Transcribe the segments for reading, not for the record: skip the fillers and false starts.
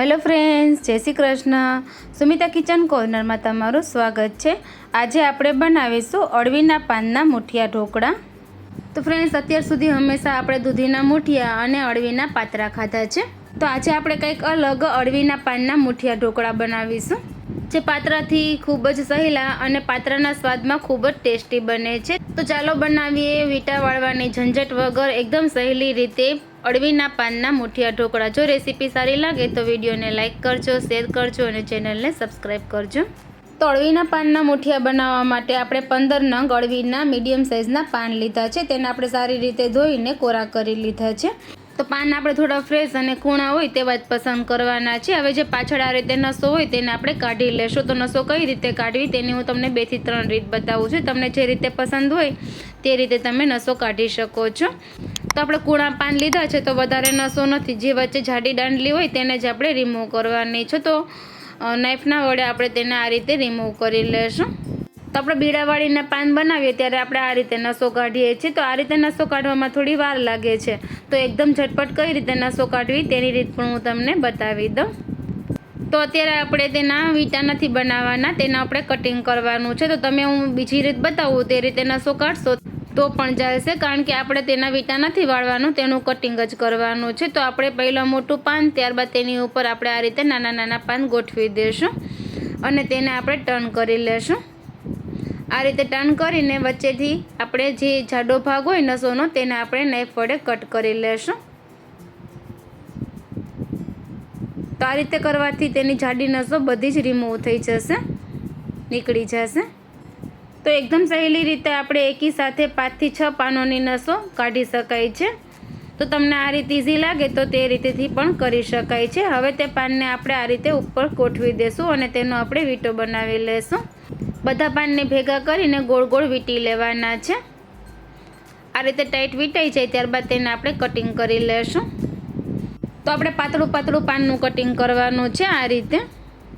Hello friends, जय Shri Krishna. Sumita kitchen corner में तमारुं स्वागत है। आज आपणे बनावीशुं अळवीना पानना मुठिया ढोकळा। तो फ्रेंड्स, अत्यार सुधी हमेशा आपणे दूधीना मुठिया अने अळवीना पात्रा खाधा छे। तो आज आपणे कंईक अलग अळवीना पानना मुठिया ढोकळा बनावीशुं, जे पात्राथी खूब ज सहेला अने पात्राना स्वादमां खूब ज टेस्टी बने छे। तो चालो बनावीए वीटा वाळवानी झंझट वगर एकदम सहेली रीते अळवीना पानना मुठिया ढोकळा। जो रेसिपी सारी लागे तो विडियो ने लाइक करजो, शेर करजो और चेनल ने सब्सक्राइब करजो। तो अळवीना पानना मुठिया बनाववा माटे आपणे 15 नंग अळवीना मीडियम साइजना पान लीधा छे। तेने आपणे सारी रीते धोईने कोरा करी लीधा छे। तो पान आपणे थोड़ा फ्रेश अने कूणा होय तेवा ज पसंद करवाना छे। हवे जे पाछळ आ रीते नसो होय तेने आपणे काढी लेशुं। तो नसो कई रीते काढवी तेनी हुं तमने 2 થી 3 રીત बतावुं छुं। तमने जे रीते पसंद होय ते रीते तमे नसो काढी शको छो। तो आपणे कूणा पान लीधा छे तो वधारे नसो नथी, जे वच्चे जाडी दांडली होय तेने ज आपणे रिमूव करवानी छे। तो नाइफना वडे आपणे तेने आ रीते रिमूव करी लेशुं। तो આપણે બીડાવાળીના પાન બનાવીએ ત્યારે આપણે આ રીતે નસો કાઢીએ છીએ। તો આ રીતે નસો કાઢવામાં થોડી વાર લાગે છે। તો એકદમ ઝટપટ કઈ રીતે નસો કાઢવી તેની રીત પણ હું તમને બતાવી દઉં। તો અત્યારે આપણે તેના વીટા નથી બનાવવાના, તેના આપણે કટિંગ કરવાનું છે। તો તમે હું બીજી રીત બતાવું તે રીતે નસો કાઢશો તો પણ ચાલશે, કારણ કે આપણે તેના વીટા નથી વાળવાનું, તેનું કટિંગ જ કરવાનું છે। તો આપણે પહેલાં મોટું પાન, ત્યારબાદ તેની ઉપર આપણે આ રીતે નાના નાના પાન ગોઠવી દઈશું અને તેને આપણે ટર્ન કરી લેશું। आ रीते टर्न करीने वच्चेथी आपणे जे जाडो भाग होय नसोनो तेने आपणे नाइफ वडे कट करी लेशुं। तो आ रीते करवाथी तेनी जाडी नसो बधी ज रिमूव थई जशे, નીકળી जशे। तो एकदम सहेली रीते आपणे एकी साथे 5 થી 6 पानोनी नसो काढी शकाय छे। तो तमने आ रीत इजी लागे तो ते रीतेथी पण करी शकाय छे। हवे ते पानने आपणे आ रीते उपर गोठवी देशुं अने तेनो आपणे वीटो बनावी लेशुं। बधा पानने भेगा करीने गोळ गोळ वीटी लेवाना छे। आ रीते टाइट वीटाई जाय त्यारबाद तेने आपणे कटिंग करी लेशुं। तो आपणे पातळुं पातळुं पाननुं कटिंग करवानुं छे। आ रीते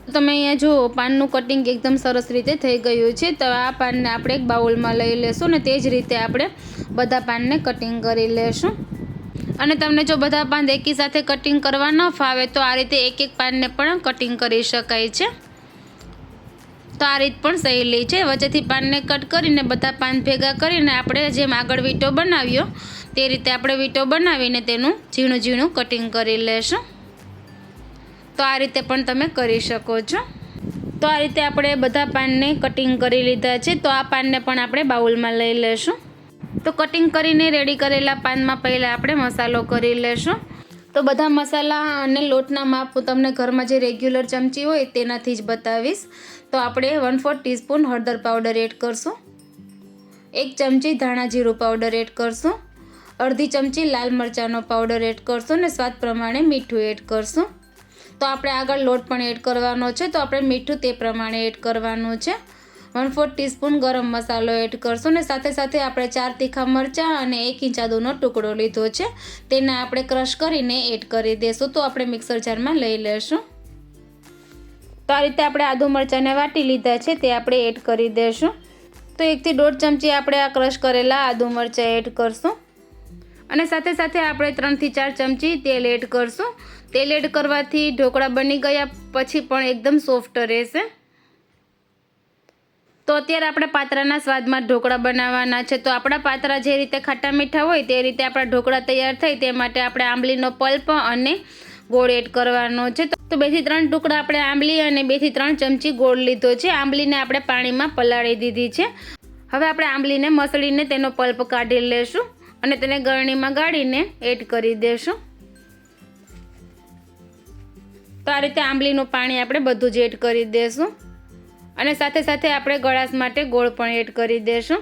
તમે અહીંયા જુઓ પાનનું કટિંગ એકદમ સરસ રીતે થઈ ગયું છે। તો આ પાનને આપણે એક બાઉલમાં લઈ લેશું અને તે જ રીતે આપણે બધા પાનને કટિંગ કરી લેશું। અને તમને જો બધા પાન એકી સાથે કટિંગ કરવા ન ફાવે તો આ રીતે એક એક પાનને પણ કટિંગ કરી શકાય છે। तो आ रीत पण सहेली छे। वच्चेथी पानने कट करीने बधा पान भेगा करीने आपणे जेम आगळ वीटो बनाव्यो ते रीते आपणे वीटो बनावीने तेनुं झीणुं झीणुं कटिंग करी लेशुं। तो आ रीते पण तमे करी शको छो। तो आ रीते आपणे बधा पानने कटिंग करी लीधा छे। तो आ पानने पण आपणे बाउलमां लई लेशुं। तो कटिंग करीने रेडी करेला पानमां पहेला आपणे मसालो करी लेशुं। तो बधा मसाला अने लोटना माप तमने घरमां जे रेग्युलर चमची होय तेनाथी ज बतावीश। तो आपणे 1/4 टीस्पून हळदर पाउडर एड करशुं, 1 चमची धाणा जीरुं पाउडर एड करशुं, अर्धी चमची लाल मरचांनो पाउडर एड करशुं ने स्वाद प्रमाणे मीठुं एड करशुं। तो आपणे आगळ लोट पण एड करवानो छे, तो आपणे मीठुं ते प्रमाणे एड करवानुं छे। 1/4 टीस्पून गरम मसालो एड करशुं ने साथे साथे आपणे 4 तीखा मरचां अने 1 इंच आदुनो टुकड़ो लीधो छे, तेने आपणे क्रश करीने एड करी देशुं। तो आपणे मिक्सर जारमां लई लेशुं। तो आ रीते आपणे आदु मरचांने वाटी लीधा छे ते आपणे एड करी देशुं। तो 1 થી 1.5 चमची आपणे आ क्रश करेला आदु मरचां एड करशुं અને સાથે સાથે આપણે 3 થી 4 ચમચી તેલ એડ કરશું। તેલ એડ કરવાથી ઢોકળા બની ગયા પછી પણ એકદમ સોફ્ટ રહેશે। તો અત્યારે આપણે પાત્રાના સ્વાદમાં ઢોકળા બનાવવાના છે। તો આપણા પાત્રા જે રીતે ખાટા મીઠા હોય તે રીતે આપણા ઢોકળા તૈયાર થાય તે માટે આપણે આંબલીનો પલ્પ અને ગોળ એડ કરવાનો છે। તો 2 થી 3 ટુકડા આપણે આંબલી અને 2 થી 3 ચમચી ગોળ લીધો છે। આંબલીને આપણે પાણીમાં પલાળી દીધી છે। હવે આપણે આંબલીને મસળીને તેનો પલ્પ કાઢી લેશું અને તેને ગળણીમાં ગાળીને એડ કરી દેશું। તો આ રીતે આંબલીનું પાણી આપણે બધું જ એડ કરી દેશું અને સાથે સાથે આપણે ગળાશ માટે ગોળ પણ એડ કરી દેશું।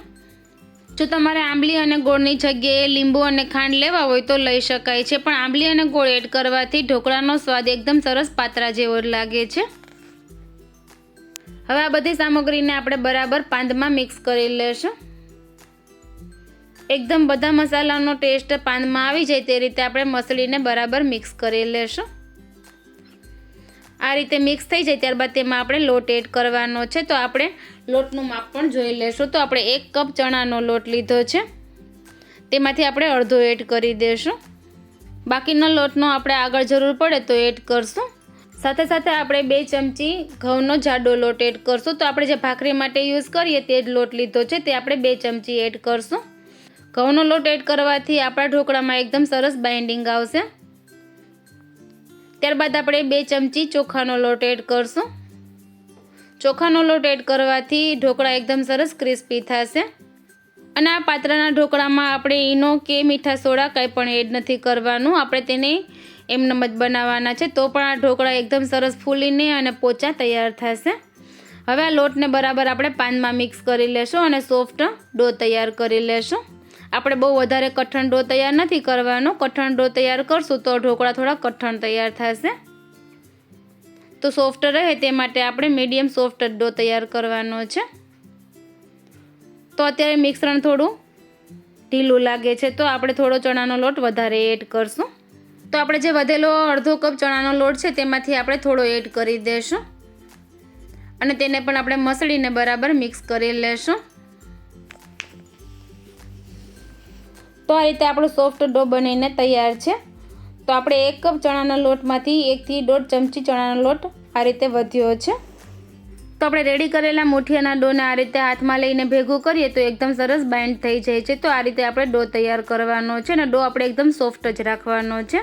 જો તમારે આંબલી અને ગોળની જગ્યાએ લીંબુ અને ખાંડ લેવા હોય તો લઈ શકાય છે, પણ આંબલી અને ગોળ એડ કરવાથી ઢોકળાનો સ્વાદ એકદમ સરસ પાત્રા જેવો લાગે છે। હવે આ બધી સામગ્રીને આપણે બરાબર પાંદમાં મિક્સ કરી લેશું। एकदम बधा मसालानो टेस्ट पान में आवी जाए ते रीते आपणे मसळीने बराबर मिक्स करी लेशुं। आ रीते मिक्स थई जाए त्यारबाद तेमां आपणे लोट एड करवानो छे। तो आपणे लोटनुं माप पण जोई लेशुं। तो आपणे 1 कप चणानो लोट लीधो छे, तेमांथी आपणे अर्धो एड करी देशुं। बाकीनो लोटनो आपणे आगळ जरूर पड़े तो एड करशुं। સાથે સાથે આપણે 2 ચમચી ઘઉંનો જાડો લોટ એડ કરશું. તો આપણે જે ભાખરી માટે યુઝ કરીએ તે જ લોટ લીધો છે, તે આપણે 2 ચમચી એડ કરશું. ઘઉંનો લોટ એડ કરવાથી આપણા ઢોકળામાં એકદમ સરસ બાઇન્ડિંગ આવશે. ત્યારબાદ આપણે 2 ચમચી ચોખાનો લોટ એડ કરશું. ચોખાનો લોટ એડ કરવાથી ઢોકળા એકદમ સરસ ક્રિસ્પી થશે. અને આ પાત્રાના ઢોકળામાં આપણે ઈનો કે મીઠા સોડા કંઈ પણ એડ નથી કરવાનું. આપણે તેને એમનેમ જ બનાવવાના છે, તો પણ આ ઢોકળા એકદમ સરસ ફૂલીને અને પોચા તૈયાર થશે. હવે આ લોટને બરાબર આપણે પાનમાં મિક્સ કરી લેશું અને સોફ્ટ ડો તૈયાર કરી લેશું. આપણે બહુ વધારે કઠણ ડો તૈયાર નથી કરવાનો. કઠણ ડો તૈયાર કરશું તો ઢોકળા થોડા કઠણ તૈયાર થશે. તો સોફ્ટ રહે તે માટે આપણે મીડિયમ સોફ્ટ ડો તૈયાર કરવાનો છે. તો અત્યારે મિશ્રણ થોડું ઢીલું લાગે છે, તો આપણે થોડો ચણાનો લોટ વધારે એડ કરશું. તો આપણે જે વધેલો અડધો કપ ચણાનો લોટ છે તેમાંથી આપણે થોડો એડ કરી દઈશું અને તેને પણ આપણે મસળીને બરાબર મિક્સ કરી લેશું. તો આ રીતે આપણો સોફ્ટ ડો બનીને તૈયાર છે. તો આપણે 1 કપ ચણાના લોટમાંથી 1 થી 1.5 ચમચી ચણાનો લોટ આ રીતે વધ્યો છે. તો આપણે રેડી કરેલા મુઠિયાના ડોને આ રીતે હાથમાં લઈને ભેગું કરીએ તો એકદમ સરસ બાઇન્ડ થઈ જાય છે. તો આ રીતે આપણે ડો તૈયાર કરવાનો છે અને ડો આપણે એકદમ સોફ્ટ જ રાખવાનો છે.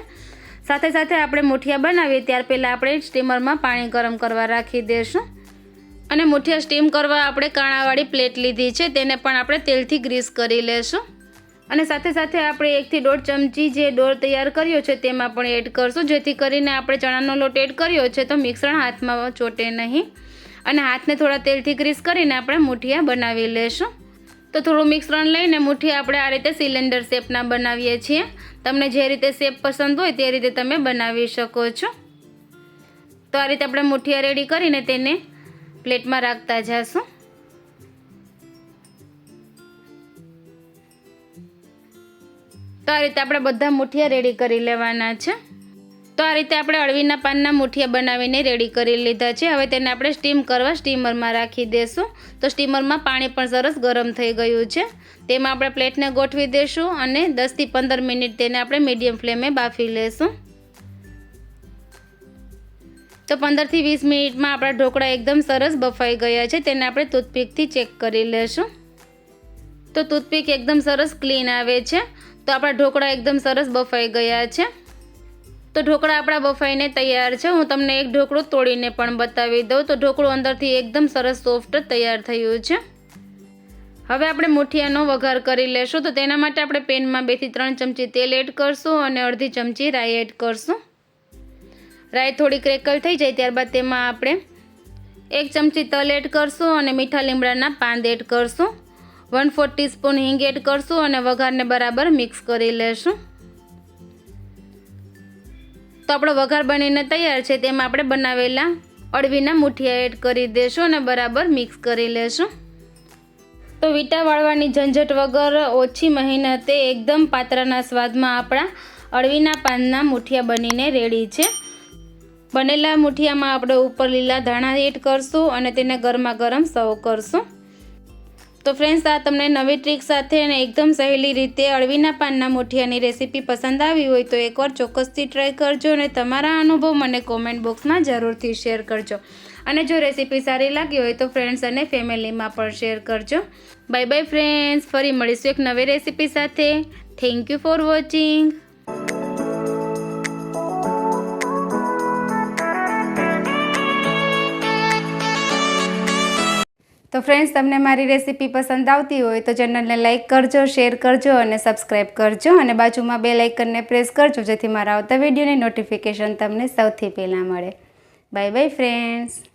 સાથે સાથે આપણે મુઠિયા બનાવીએ ત્યાર પહેલાં આપણે સ્ટીમરમાં પાણી ગરમ કરવા રાખી દઈશું. અને મુઠિયા સ્ટીમ કરવા આપણે કાણાવાળી પ્લેટ લીધી છે, તેને પણ આપણે તેલથી ગ્રીસ કરી લેશું. અને સાથે સાથે આપણે 1 થી 1.5 ચમચી જે ડો તૈયાર કર્યો છે તેમાં પણ એડ કરશું, જેથી કરીને આપણે ચણાનો લોટ એડ કર્યો છે તો મિશ્રણ હાથમાં ચોટે નહીં. અને હાથને થોડા તેલથી ગ્રીસ કરીને આપણે મુઠિયા બનાવી લેશું. તો થોડું મિશ્રણ લઈને મુઠિયા આપણે આ રીતે સિલિન્ડર શેપના બનાવીએ છીએ. તમને જે રીતે શેપ પસંદ હોય તે રીતે તમે બનાવી શકો છો. તો આ રીતે આપણે મુઠિયા રેડી કરીને તેને પ્લેટમાં રાખતા જઈશું. તો આ રીતે આપણે બધા મુઠિયા રેડી કરી લેવાના છે. તો આ રીતે આપણે અળવીના પાનના મુઠિયા બનાવીને રેડી કરી લીધા છે. હવે તેને આપણે સ્ટીમ કરવા સ્ટીમરમાં રાખી દઈશું. તો સ્ટીમરમાં પાણી પણ સરસ ગરમ થઈ ગયું છે, તેમાં આપણે પ્લેટને ગોઠવી દઈશું અને 10 થી 15 મિનિટ તેને આપણે મીડિયમ ફ્લેમે બાફી લેશું. તો 15 થી 20 મિનિટમાં આપણા ઢોકળા એકદમ સરસ બફાઈ ગયા છે. તેને આપણે ટૂથપીકથી ચેક કરી લેશું. તો ટૂથપીક એકદમ સરસ ક્લીન આવે છે. તો આપણા ઢોકળા એકદમ સરસ બફાઈ ગયા છે. તો ઢોકળા આપણા બફાઈને તૈયાર છે. હું તમને એક ઢોકળું તોડીને પણ બતાવી દઉં. તો ઢોકળું અંદરથી એકદમ સરસ સોફ્ટ તૈયાર થયું છે. હવે આપણે મુઠિયાનો વઘાર કરી લેશું. તો તેના માટે આપણે પેનમાં 2 થી 3 ચમચી તેલ એડ કરશું અને અડધી ચમચી રાઈ એડ કરશું. રાઈ થોડી ક્રેકલ થઈ જાય ત્યારબાદ તેમાં આપણે 1 ચમચી તલ એડ કરશું અને મીઠા લીમડાના પાન એડ કરશું. 1/4 ટીસ્પૂન હિંગ એડ કરશું અને વઘારને બરાબર મિક્સ કરી લેશું. તો આપણો વઘાર બનીને તૈયાર છે. તેમાં આપણે બનાવેલા અળવીના મુઠિયા એડ કરી દઈશું અને બરાબર મિક્સ કરી લેશું. તો વીંટા વાળવાની ઝંઝટ વગર ઓછી મહેનતે એકદમ પાત્રાના સ્વાદમાં આપણા અળવીના પાનના મુઠિયા બનીને રેડી છે. બનેલા મુઠિયામાં આપણે ઉપર લીલા ધાણા એડ કરશું અને તેને ગરમા ગરમ સર્વ કરશું. તો ફ્રેન્ડ્સ, આ તમને નવી ટ્રીક સાથે અને એકદમ સહેલી રીતે અળવીના પાનના મુઠિયાની રેસીપી પસંદ આવી હોય તો એકવાર ચોક્કસથી ટ્રાય કરજો અને તમારા અનુભવ મને કોમેન્ટ બોક્સમાં જરૂરથી શેર કરજો. અને જો રેસીપી સારી લાગી હોય તો ફ્રેન્ડ્સ અને ફેમિલીમાં પણ શેર કરજો. બાય બાય ફ્રેન્ડ્સ, ફરી મળીશું એક નવી રેસીપી સાથે. Thank you for watching. તો ફ્રેન્ડ્સ, તમને મારી રેસીપી પસંદ આવતી હોય તો ચેનલને લાઇક કરજો, શેર કરજો અને સબસ્ક્રાઈબ કરજો અને બાજુમાં બેલ આઇકનને પ્રેસ કરજો, જેથી મારા આવતા વિડીયોની નોટિફિકેશન તમને સૌથી પહેલાં મળે. Bye bye friends.